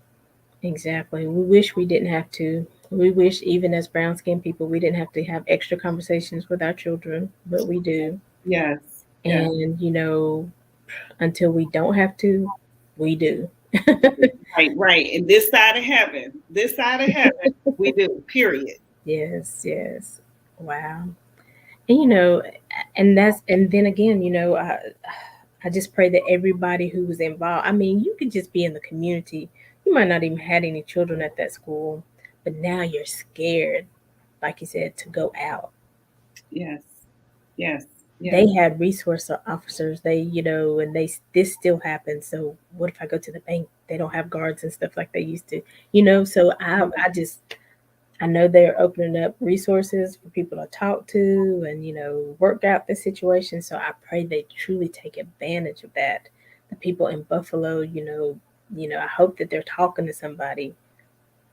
Exactly. We wish we didn't have to. We wish, even as brown skinned people, we didn't have to have extra conversations with our children, but we do. Yes, yes, And, until we don't have to, we do. Right, right. And this side of heaven, we do, period. Yes, yes. Wow. And and and then again, I just pray that everybody who was involved, I mean, you could just be in the community. You might not even had any children at that school, but now you're scared, like you said, to go out. Yes, yes, yes, They had resource officers, and this still happens. So what if I go to the bank? They don't have guards and stuff like they used to, so I know they're opening up resources for people to talk to and, work out the situation. So I pray they truly take advantage of that. The people in Buffalo, I hope that they're talking to somebody.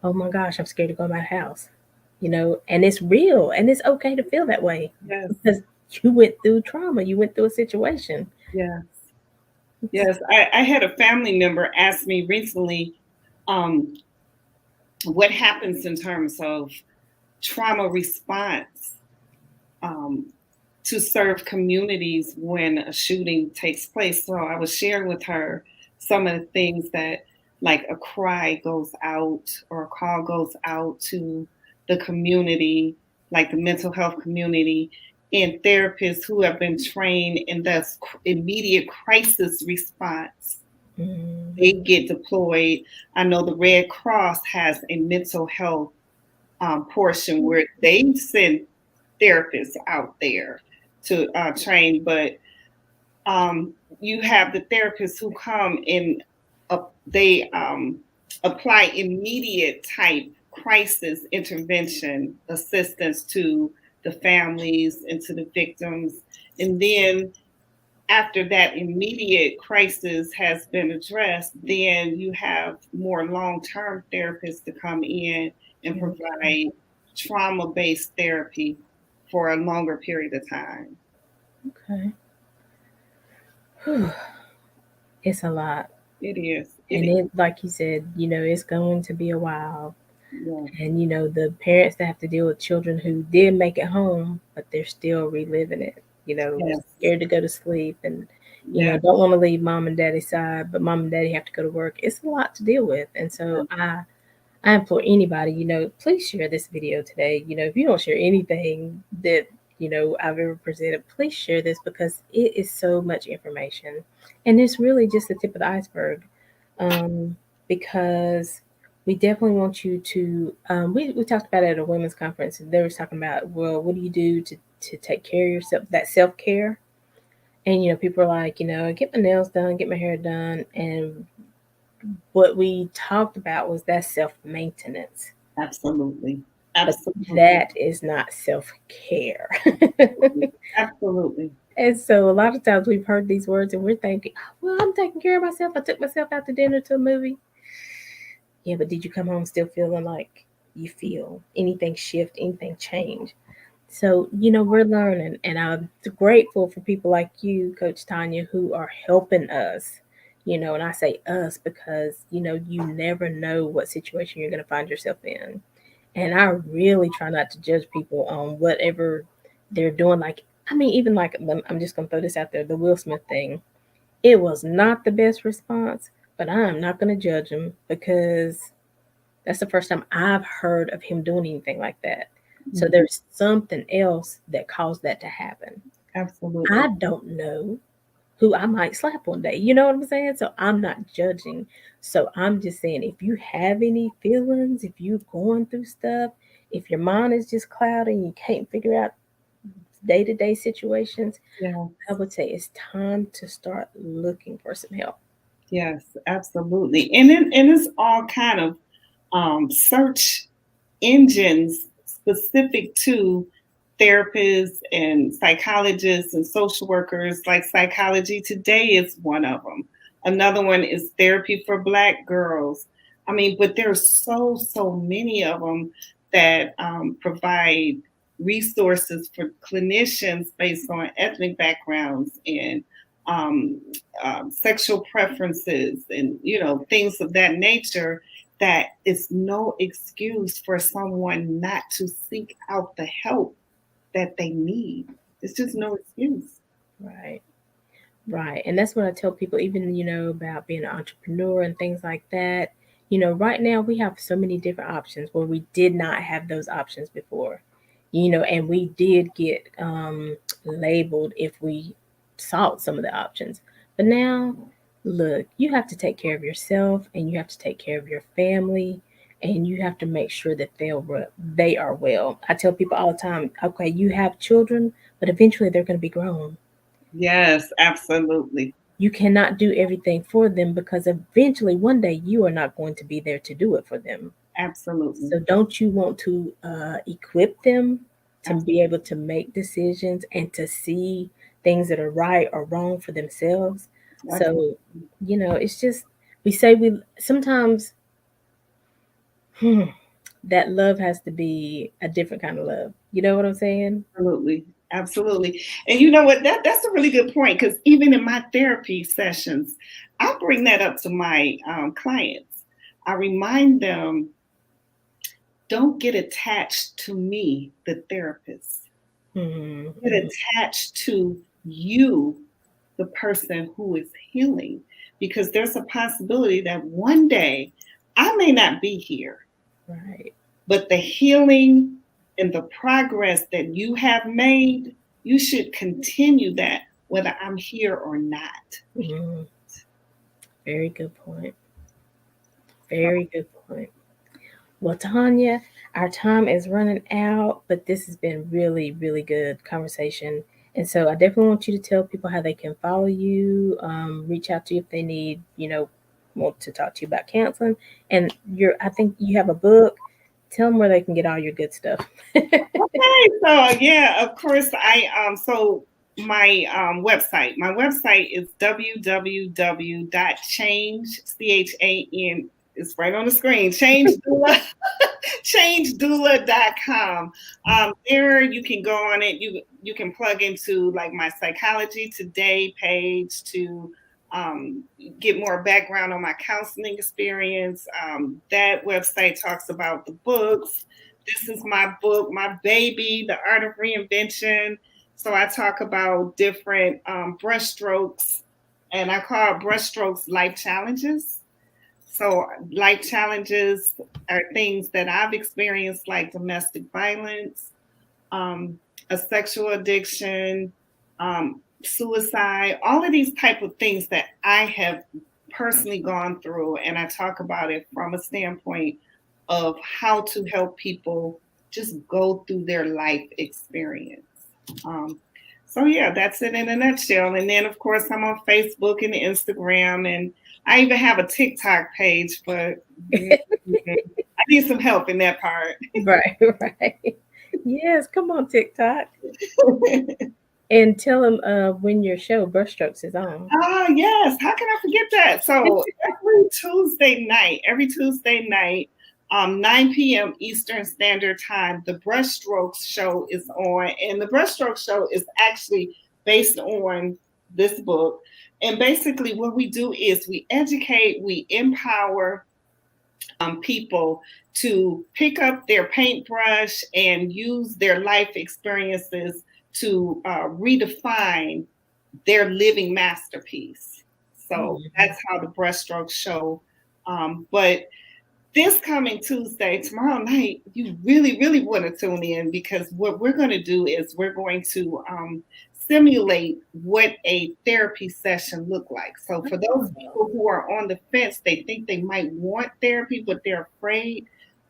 Oh my gosh, I'm scared to go in my house. And it's real and it's okay to feel that way yes, because you went through trauma, you went through a situation. yes, yes. I had a family member ask me recently, um, what happens in terms of trauma response, um, to serve communities when a shooting takes place. So I was sharing with her some of the things that, like a cry goes out or a call goes out to the community, like the mental health community, and therapists who have been trained in this immediate crisis response. Mm, They get deployed. I know the Red Cross has a mental health portion where they send therapists out there to train, but you have the therapists who come and they apply immediate type crisis intervention assistance to the families and to the victims. And then after that immediate crisis has been addressed, then you have more long term therapists to come in and provide trauma based therapy for a longer period of time. okay. Whew, it's a lot. It is. It And is. it, like you said, it's going to be a while. Yes. And the parents that have to deal with children who did make it home, but they're still reliving it. Yes. Scared to go to sleep, and Yes. don't want to leave mom and daddy's side, but mom and daddy have to go to work. It's a lot to deal with, and so I implore anybody, please share this video today. If you don't share anything that I've ever presented, please share this because it is so much information, and it's really just the tip of the iceberg. Um, because we definitely want you to. We talked about it at a women's conference. And they was talking about, well, what do you do to take care of yourself? That self care. And people are like, get my nails done, get my hair done, and what we talked about was that self maintenance. Absolutely. But Absolutely. that is not self care. Absolutely. And so a lot of times we've heard these words and we're thinking, well, I'm taking care of myself. I took myself out to dinner, to a movie. Yeah, but did you come home still feeling like you feel? Anything shift, anything change? So, we're learning, and I'm grateful for people like you, Coach Tanya, who are helping us. And I say us because, you never know what situation you're going to find yourself in. And I really try not to judge people on whatever they're doing. Like, I mean, even like, I'm just going to throw this out there, the Will Smith thing. It was not the best response, but I'm not going to judge him because that's the first time I've heard of him doing anything like that. So Mhm. there's something else that caused that to happen. Absolutely. I don't know who I might slap one day. You know what I'm saying? So I'm not judging. So I'm just saying, if you have any feelings, if you're going through stuff, if your mind is just cloudy and you can't figure out day to day situations, Yeah. I would say it's time to start looking for some help. Yes. Absolutely. And it's all kind of search engines specific to therapists and psychologists and social workers. Like Psychology Today is one of them. Another one is Therapy for Black Girls. I mean, but there's so many of them that provide resources for clinicians based on ethnic backgrounds and um, sexual preferences and things of that nature, that is no excuse for someone not to seek out the help that they need. It's just no excuse. Right. Right. And that's what I tell people, even, about being an entrepreneur and things like that. Right now we have so many different options where we did not have those options before. And we did get labeled if we sought some of the options. But now, look, you have to take care of yourself and you have to take care of your family and you have to make sure that they are well. I tell people all the time, okay, you have children, but eventually they're going to be grown. Yes, absolutely. You cannot do everything for them because eventually one day you are not going to be there to do it for them. Absolutely. So don't you want to equip them to Abs- be able to make decisions and to see things that are right or wrong for themselves? So, Absolutely. it's just we say we sometimes hmm, that love has to be a different kind of love. You know what I'm saying? Absolutely. Absolutely. And you know what? That's a really good point because even in my therapy sessions, I bring that up to my clients. I remind them, don't get attached to me, the therapist. Get Mm-hmm. attached to you, the person who is healing, because there's a possibility that one day I may not be here, Right. but the healing and the progress that you have made, you should continue that whether I'm here or not. Mm-hmm. Very good point. So, Very good point. Well, Tanya, our time is running out, but this has been really, really good conversation. And so I definitely want you to tell people how they can follow you, reach out to you if they need, want to talk to you about counseling. And I think you have a book. Tell them where they can get all your good stuff. okay, so yeah, of course so my website is www.change CHAN, it's right on the screen, changedoula.com. There you can go on it. You can plug into like my Psychology Today page to um, get more background on my counseling experience. That website talks about the books. This is my book, my baby, The Art of Reinvention. So I talk about different brushstrokes, and I call brushstrokes life challenges. So, life challenges are things that I've experienced, like domestic violence, um, a sexual addiction, suicide, all of these type of things that I have personally gone through, and I talk about it from a standpoint of how to help people just go through their life experience. Um, so yeah, that's it in a nutshell. And then of course I'm on Facebook and Instagram, and I even have a TikTok page, but I need some help in that part. Right, right. Yes, come on, TikTok. And tell them when your show, Brushstrokes, is on. Ah, yes. How can I forget that? So every Tuesday night, 9 p.m. Eastern Standard Time, the Brushstrokes show is on. And the Brushstrokes show is actually based on this book. And basically, what we do is we educate, we empower people to pick up their paintbrush and use their life experiences to redefine their living masterpiece. So Mhm. that's how the brushstroke show. But this coming Tuesday, tomorrow night, you really, really want to tune in because what we're going to do is we're going to simulate what a therapy session look like. So for those Oh. people who are on the fence, they think they might want therapy, but they're afraid.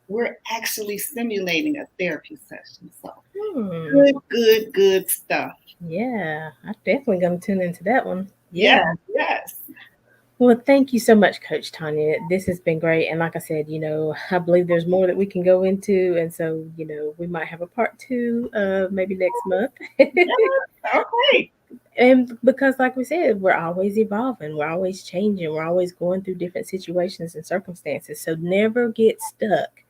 We're actually simulating a therapy session. So Hmm. good, good, good stuff. Yeah, I'm definitely going to tune into that one. Yes, Yeah. yes. Well, thank you so much, Coach Tanya. This has been great. And like I said, I believe there's more that we can go into. And so, we might have a part two maybe next month. Yes. Okay. And because, like we said, we're always evolving, we're always changing, we're always going through different situations and circumstances. So never get stuck.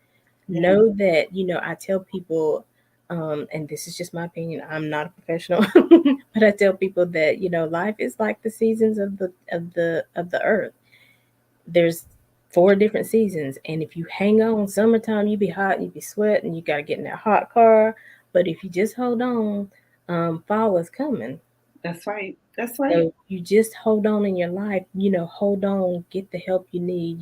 Yeah. Know that, I tell people, and this is just my opinion, I'm not a professional, but I tell people that, life is like the seasons of the earth. There's four different seasons. And if you hang on, summertime, you be hot, you be sweating, you got to get in that hot car. But if you just hold on, fall is coming. That's right. That's right. So you just hold on in your life, hold on, get the help you need,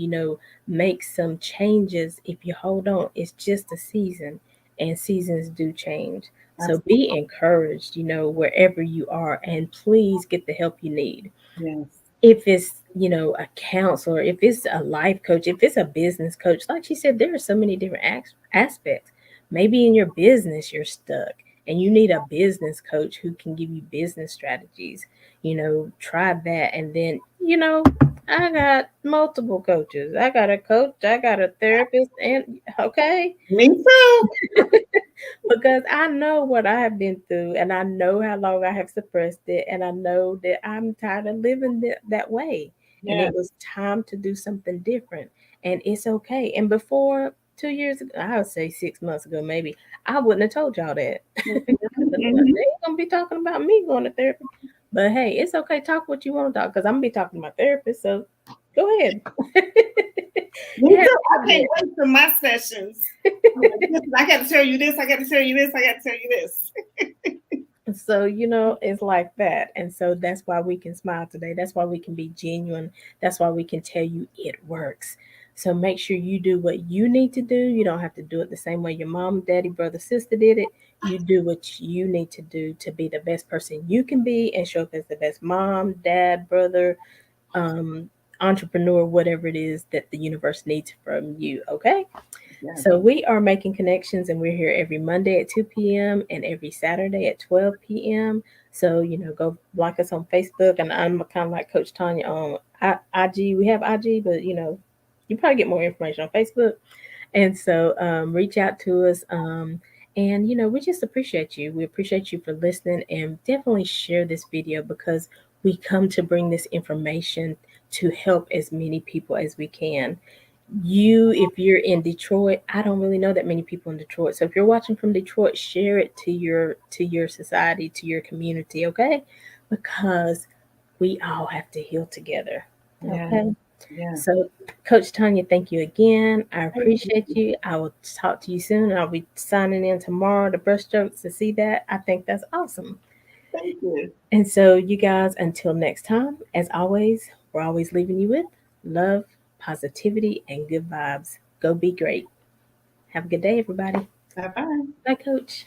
make some changes. If you hold on, it's just a season, and seasons do change. So Absolutely. be encouraged, wherever you are, and please get the help you need. Yes. If it's, a counselor, if it's a life coach, if it's a business coach, like she said, there are so many different aspects. Maybe in your business you're stuck and you need a business coach who can give you business strategies. Try that. And then, I got multiple coaches. I got a coach, I got a therapist, and okay, Me too. because I know what I have been through and I know how long I have suppressed it, and I know that I'm tired of living that way, and it Yes. was time to do something different, and it's okay. And before 2 years ago, I would say 6 months ago maybe, I wouldn't have told y'all that. Because they Mhm. ain't gonna be talking about me going to therapy. But hey, it's okay, talk what you want to talk, because I'm gonna be talking to my therapist, so go ahead. Me Have too. I can't it. wait for my sessions. I'm like, listen, I got to tell you this. I got to tell you this. I got to tell you this. So, it's like that. And so that's why we can smile today. That's why we can be genuine. That's why we can tell you it works. So make sure you do what you need to do. You don't have to do it the same way your mom, daddy, brother, sister did it. You do what you need to do to be the best person you can be and show up as the best mom, dad, brother, um, entrepreneur, whatever it is that the universe needs from you. Okay. Yes. So we are making connections, and we're here every Monday at 2 p.m. and every Saturday at 12 p.m. So, go like us on Facebook, and I'm kind of like Coach Tanya on IG. We have IG, but you probably get more information on Facebook. And so reach out to us. And, we just appreciate you. We appreciate you for listening, and definitely share this video, because we come to bring this information to help as many people as we can. If you're in Detroit, I don't really know that many people in Detroit. So if you're watching from Detroit, share it to your society, to your community, okay? Because we all have to heal together. Yes. Okay? Yes. So Coach Tanya, thank you again. I Thank appreciate you. you. I will talk to you soon. I'll be signing in tomorrow to Brushstrokes to see that. I think that's awesome. Thank you. And so, you guys, until next time, as always, we're always leaving you with love, positivity, and good vibes. Go be great. Have a good day, everybody. Bye bye. Bye, Coach.